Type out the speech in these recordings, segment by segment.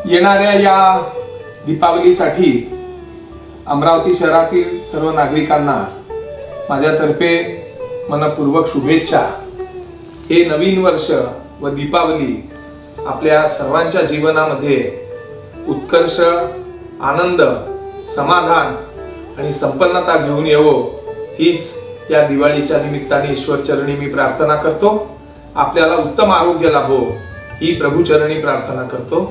येणाऱ्या या दीपावलीसाठी अमरावती शहरातील सर्व नागरिकांना माझ्यातर्फे मनपूर्वक शुभेच्छा। हे नवीन वर्ष व दीपावली आपल्या सर्वांच्या जीवनामध्ये उत्कर्ष, आनंद, समाधान आणि संपन्नता घेऊन येवो हीच या दिवाळीच्या निमित्ताने ईश्वर चरणी मी प्रार्थना करतो। आपल्याला उत्तम आरोग्य लाभो ही प्रभू चरणी प्रार्थना करतो।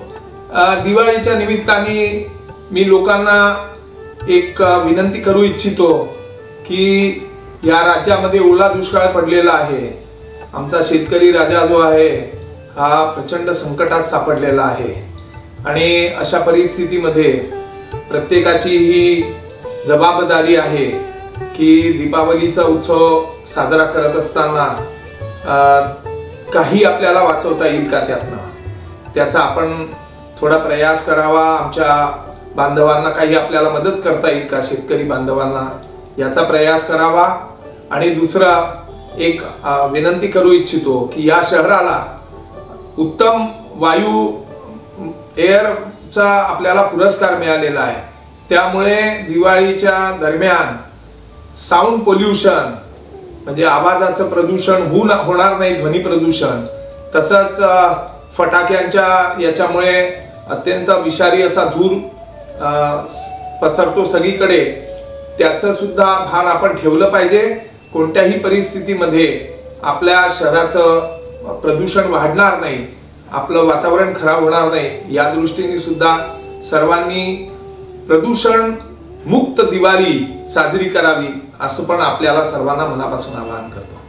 दिवाळीच्या निमित्ताने मी लोकांना एक विनंती करू इच्छितो की या राज्यामध्ये ओला दुष्काळ पडलेला आहे। आमचा शेतकरी राजा जो आहे हा प्रचंड संकटात सापडलेला आहे आणि अशा परिस्थितीमध्ये प्रत्येकाची ही जबाबदारी आहे की दीपावलीचा उत्सव साजरा करत असताना काही आपल्याला वाचवता येईल का त्याचा आपण थोडा प्रयास करावा। आमच्या बांधवांना काही आपल्याला मदत करता येईल का, शेतकरी बांधवांना याचा प्रयास करावा। आणि दुसरा एक विनंती करू इच्छितो की या शहराला उत्तम वायू एअरचा आपल्याला पुरस्कार मिळालेला आहे, त्यामुळे दिवाळीच्या दरम्यान साऊंड पोल्युशन म्हणजे आवाजाचं प्रदूषण होणार नाही, ध्वनी प्रदूषण, तसंच फटाक्यांच्या याच्यामुळे अत्यंत विषारी असा धूर पसरतो सगळीकडे, त्याचं सुद्धा भान आपण ठेवलं पाहिजे। कोणत्याही परिस्थितीमध्ये आपल्या शहराचं प्रदूषण वाढणार नाही, आपलं वातावरण खराब होणार नाही, या दृष्टीने सुद्धा सर्वांनी प्रदूषण मुक्त दिवाळी साजरी करावी असं पण आपल्याला सर्वांना मनापासून आवाहन करतो।